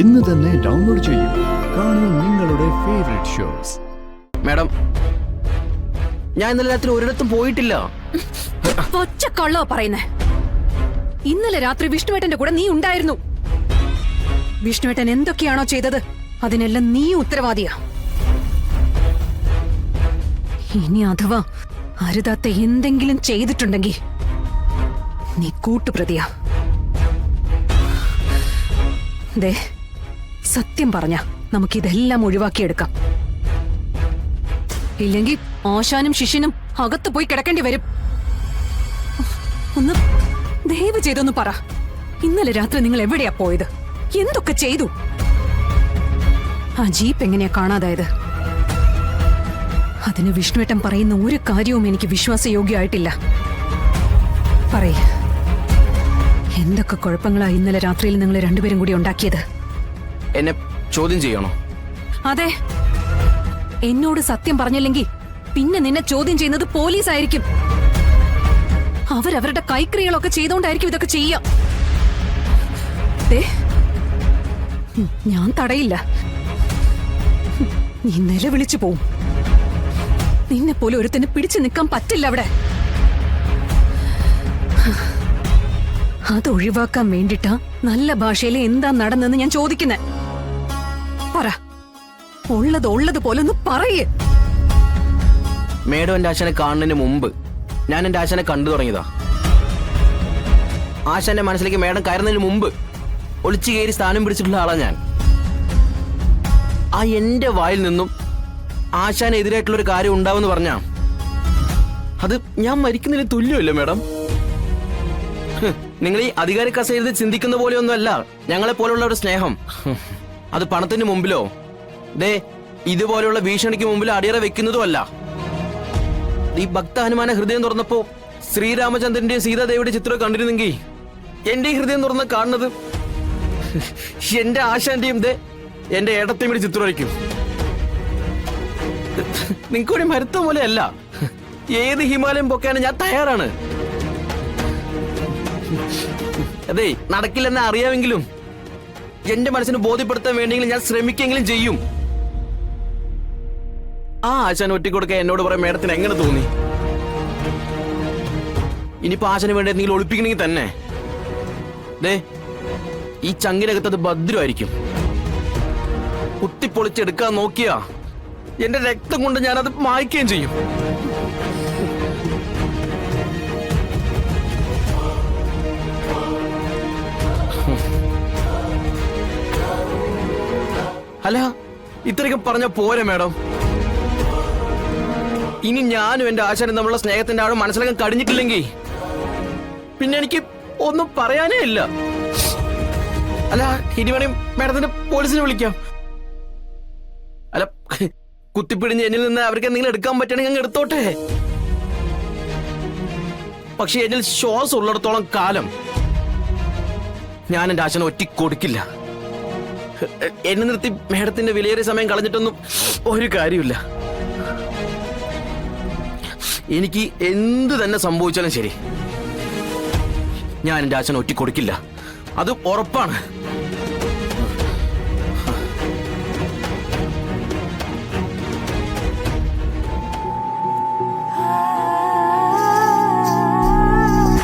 ഇന്ന് തന്നെ ഡൗൺലോഡ് ചെയ്യൂ. കാണൂ നിങ്ങളുടെ ഫേവറേറ്റ് ഷോസ്. മാഡം, ഞാൻ ഇന്നലെ രാത്രി ഒരിടത്തും പോയിട്ടില്ല. ഒച്ചക്കള്ളോ പറയുന്നേ? ഇന്നലെ രാത്രി വിഷ്ണുവേട്ടന്റെ കൂടെ നീ ഉണ്ടായിരുന്നു. വിഷ്ണുവേട്ടൻ എന്തൊക്കെയാണോ ചെയ്തത് അതിനെല്ലാം നീ ഉത്തരവാദിയാ. ഇനി അഥവാ അരുതാത്ത എന്തെങ്കിലും ചെയ്തിട്ടുണ്ടെങ്കിൽ നീ കൂട്ടുപ്രതിയാ. ദേ, സത്യം പറഞ്ഞ നമുക്കിതെല്ലാം ഒഴിവാക്കിയെടുക്കാം. ഇല്ലെങ്കിൽ ആശാനും ശിഷ്യനും അകത്ത് പോയി കിടക്കേണ്ടി വരും. ഒന്ന് ദയവ് ചെയ്തൊന്ന് പറ, ഇന്നലെ രാത്രി നിങ്ങൾ എവിടെയാ പോയത്? എന്തൊക്കെ ചെയ്തു? ആ ജീപ്പ് എങ്ങനെയാ കാണാതായത്? അതിന് വിഷ്ണുവേട്ടൻ പറയുന്ന ഒരു കാര്യവും എനിക്ക് വിശ്വാസയോഗ്യമായിട്ടില്ല. പറയ്, എന്തൊക്കെ കുഴപ്പങ്ങളാ ഇന്നലെ രാത്രിയിൽ നിങ്ങൾ രണ്ടുപേരും കൂടി ഉണ്ടാക്കിയത്? എന്നെ ചോദ്യം ചെയ്യണോ? അതെ, എന്നോട് സത്യം പറഞ്ഞില്ലെങ്കിൽ പിന്നെ നിന്നെ ചോദ്യം ചെയ്യുന്നത് പോലീസ് ആയിരിക്കും. അവരവരുടെ കൈക്രിയകളൊക്കെ ചെയ്തോണ്ടായിരിക്കും ഇതൊക്കെ ചെയ്യാം. ഞാൻ തടയില്ല. നീ നിലവിളിച്ചു പോവും. നിന്നെ പോലെ ഒരുത്തന്നെ പിടിച്ചു നിൽക്കാൻ പറ്റില്ല അവിടെ. അത് ഒഴിവാക്കാൻ വേണ്ടിട്ടാ നല്ല ഭാഷയിൽ എന്താ നടന്നെന്ന് ഞാൻ ചോദിക്കുന്നെ. പറ, ഉള്ളത് പോലെ ഒന്ന് പറയേ. മേഡം എന്റെ ആശാനെ കാണുന്നതിന് മുമ്പ് ഞാൻ എന്റെ ആശാനെ കണ്ടു തുടങ്ങിയതാ. ആശാന്റെ മനസ്സിലേക്ക് മേഡം കയറുന്നതിന് മുമ്പ് ഒളിച്ചു കയറി സ്ഥാനം പിടിച്ചിട്ടുള്ള ആളാ ഞാൻ. ആ എന്റെ വായിൽ നിന്നും ആശാനെതിരായിട്ടുള്ള ഒരു കാര്യം ഉണ്ടാവുമെന്ന് പറഞ്ഞാ അത് ഞാൻ മരിക്കുന്നതിന് തുല്യമല്ലേ മേഡം? നിങ്ങൾ ഈ അധികാരി കസേരയിൽ ചിന്തിക്കുന്ന പോലെയൊന്നുമല്ല ഞങ്ങളെ പോലുള്ള ഒരു സ്നേഹം. അത് പണത്തിന് മുമ്പിലോ ദേ ഇതുപോലെയുള്ള ഭീഷണിക്ക് മുമ്പിൽ അടിയറ വെക്കുന്നതും അല്ല. ഈ ഭക്ത ഹനുമാനെ ഹൃദയം തുറന്നപ്പോ ശ്രീരാമചന്ദ്രന്റെ സീതാദേവിയുടെ ചിത്രം കണ്ടിരുന്നെങ്കിൽ എന്റെ ഹൃദയം തുറന്ന് കാണുന്നത് എന്റെ ആശാന്റെയും എന്റെ ഏട്ടത്തെയും കൂടി ചിത്രമായിരിക്കും. നിങ്ങൾക്കൊരു മരുത്തം പോലെ അല്ല, ഏത് ഹിമാലയം പൊക്കാനും ഞാൻ തയ്യാറാണ്. അതെ, നടക്കില്ലെന്ന് അറിയാമെങ്കിലും എന്റെ മനസ്സിന് ബോധ്യപ്പെടുത്താൻ വേണ്ടിയെങ്കിലും ഞാൻ ശ്രമിക്കെങ്കിലും ചെയ്യും. ആ ആശാൻ ഒറ്റിക്കൊടുക്കാൻ എന്നോട് പറയാൻ മേഡത്തിന് എങ്ങനെ തോന്നി? ഇനിയിപ്പോ ആശാന് വേണ്ടി എന്തെങ്കിലും ഒളിപ്പിക്കണമെങ്കിൽ തന്നെ ദേ ഈ ചങ്കിനകത്ത് അത് ഭദ്രമായിരിക്കും. കുത്തിപ്പൊളിച്ചെടുക്കാൻ നോക്കിയാ എന്റെ രക്തം കൊണ്ട് ഞാനത് മായ്ക്കുകയും ചെയ്യും. അല്ല, ഇത്രയൊക്കെ പറഞ്ഞ പോരെ മേഡം? ഇനി ഞാനും എന്റെ ആശാനും തമ്മിലുള്ള സ്നേഹത്തിന്റെ ആളും മനസ്സിലാക്കാൻ കഴിഞ്ഞിട്ടില്ലെങ്കിൽ പിന്നെ എനിക്ക് ഒന്നും പറയാനേ ഇല്ല. അല്ല, ഇനി വേണേൽ മേഡത്തിന്റെ പോലീസിനെ വിളിക്കാം. അല്ല, കുത്തിപ്പിടിഞ്ഞ് എന്നിൽ നിന്ന് അവർക്ക് എന്തെങ്കിലും എടുക്കാൻ പറ്റണമെങ്കിൽ അങ്ങ് എടുത്തോട്ടെ. പക്ഷെ എന്നിൽ ശ്വാസം ഉള്ളിടത്തോളം കാലം ഞാൻ എന്റെ ആശാനെ ഒറ്റിക്കൊടുക്കില്ല. എന്നെ നിർത്തി മേഡത്തിന്റെ വിലയേറിയ സമയം കളഞ്ഞിട്ടൊന്നും ഒരു കാര്യമില്ല. എനിക്ക് എന്ത് തന്നെ സംഭവിച്ചാലും ശരി, ഞാൻ എന്റെ ആശാനെ ഒറ്റിക്കൊടുക്കില്ല. അത് ഉറപ്പാണ്.